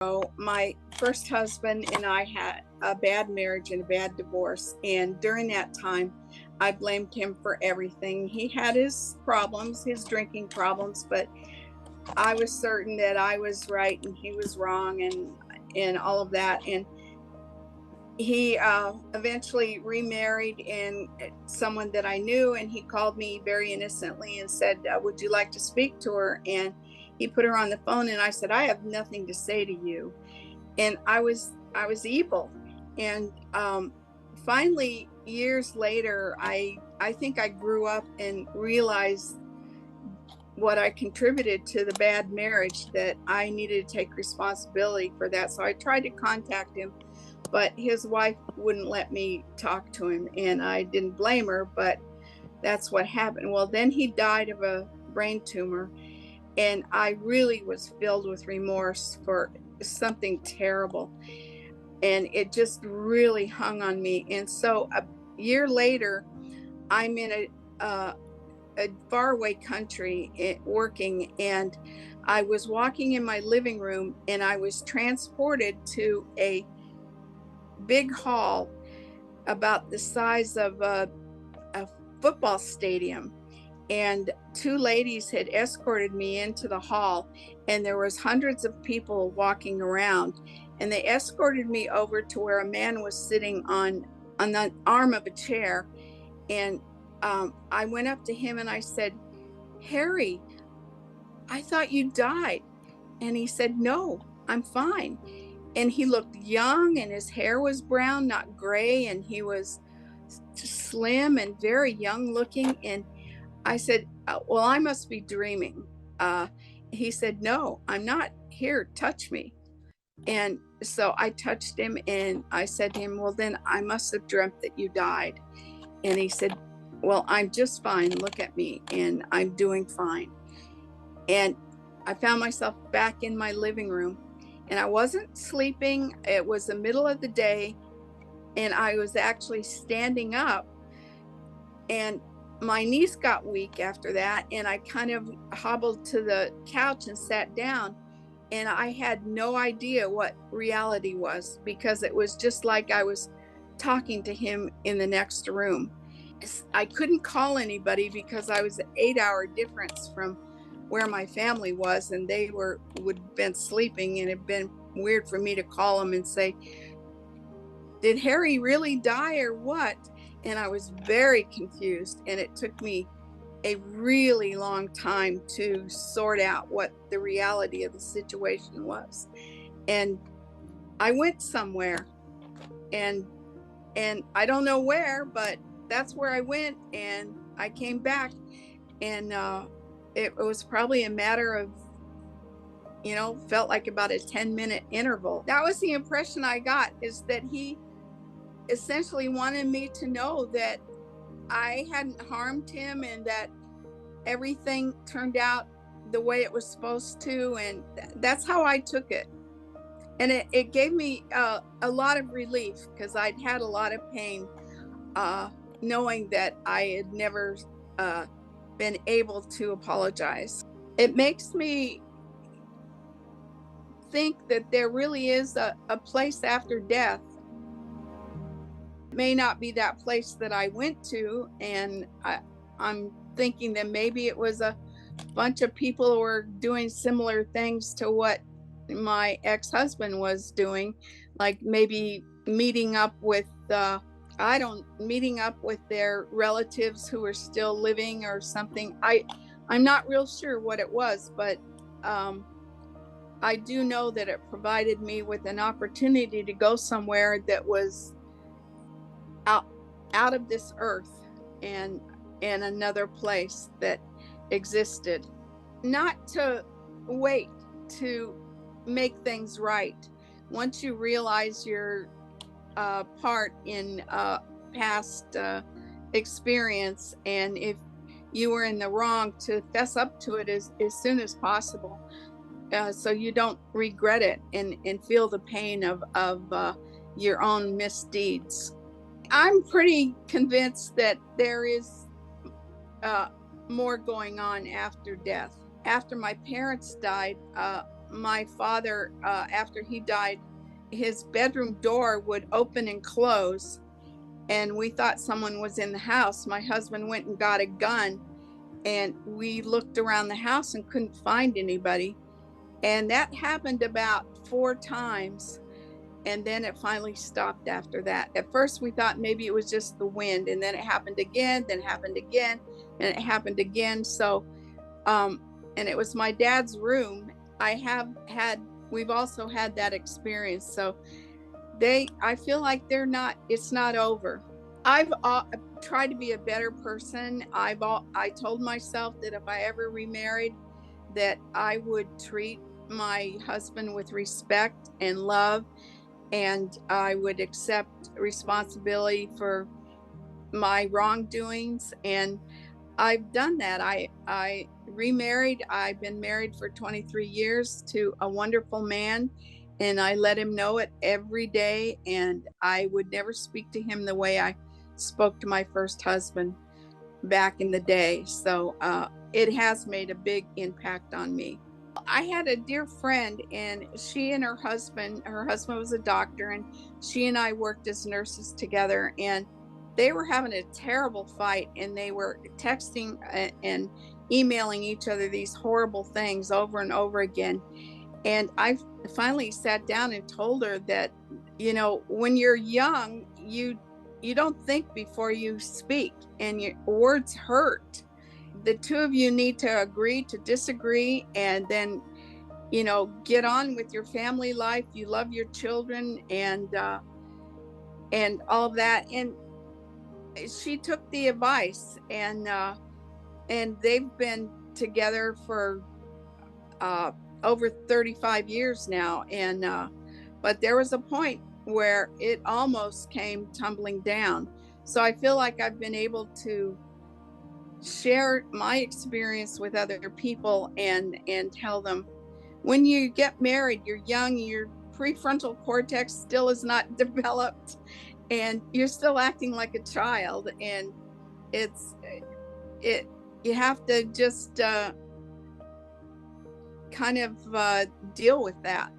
So my first husband and I had a bad marriage and a bad divorce. And during that time, I blamed him for everything. He had his problems, his drinking problems, but I was certain that I was right and he was wrong and all of that. And he eventually remarried and someone that I knew, and he called me very innocently and said, would you like to speak to her? And he put her on the phone, and I said, I have nothing to say to you. And I was evil. And finally, years later, I think I grew up and realized what I contributed to the bad marriage, that I needed to take responsibility for that. So I tried to contact him, but his wife wouldn't let me talk to him, and I didn't blame her, but that's what happened. Well, then he died of a brain tumor, and I really was filled with remorse for something terrible, and it just really hung on me. And so a year later, I'm in a faraway country working, and I was walking in my living room, and I was transported to a big hall about the size of a football stadium, and two ladies had escorted me into the hall, and there was hundreds of people walking around, and they escorted me over to where a man was sitting on the arm of a chair. And I went up to him and I said, Harry, I thought you died. And he said, no, I'm fine. And he looked young, and his hair was brown, not gray, and he was slim and very young looking. And I said, well, I must be dreaming. He said, no, I'm not. Here, touch me. And so I touched him, and I said to him, well, then I must have dreamt that you died. And he said, well, I'm just fine. Look at me. And I'm doing fine. And I found myself back in my living room, and I wasn't sleeping. It was the middle of the day, and I was actually standing up, and my knees got weak after that. And I kind of hobbled to the couch and sat down, and I had no idea what reality was, because it was just like I was talking to him in the next room. I couldn't call anybody because I was an 8-hour difference from where my family was, and they would have been sleeping, and it'd been weird for me to call them and say, did Harry really die or what? And I was very confused, and it took me a really long time to sort out what the reality of the situation was. And I went somewhere, and I don't know where, but that's where I went, and I came back, and it was probably a matter of, felt like about a 10-minute interval. That was the impression I got, is that he essentially wanted me to know that I hadn't harmed him, and that everything turned out the way it was supposed to. And that's how I took it. And it gave me a lot of relief, because I'd had a lot of pain, knowing that I had never been able to apologize. It makes me think that there really is a place after death. It may not be that place that I went to, and I'm thinking that maybe it was a bunch of people who were doing similar things to what my ex-husband was doing, like maybe meeting up with their relatives who are still living or something. I'm not real sure what it was, but I do know that it provided me with an opportunity to go somewhere that was out of this earth, and another place that existed. Not to wait to make things right. Once you realize your part in past experience, and if you were in the wrong, to fess up to it as soon as possible, so you don't regret it and feel the pain of your own misdeeds. I'm pretty convinced that there is more going on after death. After my parents died, my father, after he died, his bedroom door would open and close, and we thought someone was in the house. My husband went and got a gun, and we looked around the house and couldn't find anybody. And that happened about 4 times. And then it finally stopped after that. At first, we thought maybe it was just the wind, and then it happened again, then it happened again, and it happened again. So, and it was my dad's room. We've also had that experience. So I feel like it's not over. I've tried to be a better person. I told myself that if I ever remarried, that I would treat my husband with respect and love, and I would accept responsibility for my wrongdoings. And I've done that. I remarried. I've been married for 23 years to a wonderful man, and I let him know it every day. And I would never speak to him the way I spoke to my first husband back in the day. So it has made a big impact on me. I had a dear friend, and she and her husband was a doctor, and she and I worked as nurses together, and they were having a terrible fight, and they were texting and emailing each other these horrible things over and over again. And I finally sat down and told her that, when you're young, you don't think before you speak, and your words hurt. The two of you need to agree to disagree, and then, get on with your family life. You love your children and all of that. And she took the advice, and they've been together for over 35 years now. And but there was a point where it almost came tumbling down. So I feel like I've been able to share my experience with other people and tell them, when you get married, you're young, your prefrontal cortex still is not developed, and you're still acting like a child, and you have to just kind of deal with that.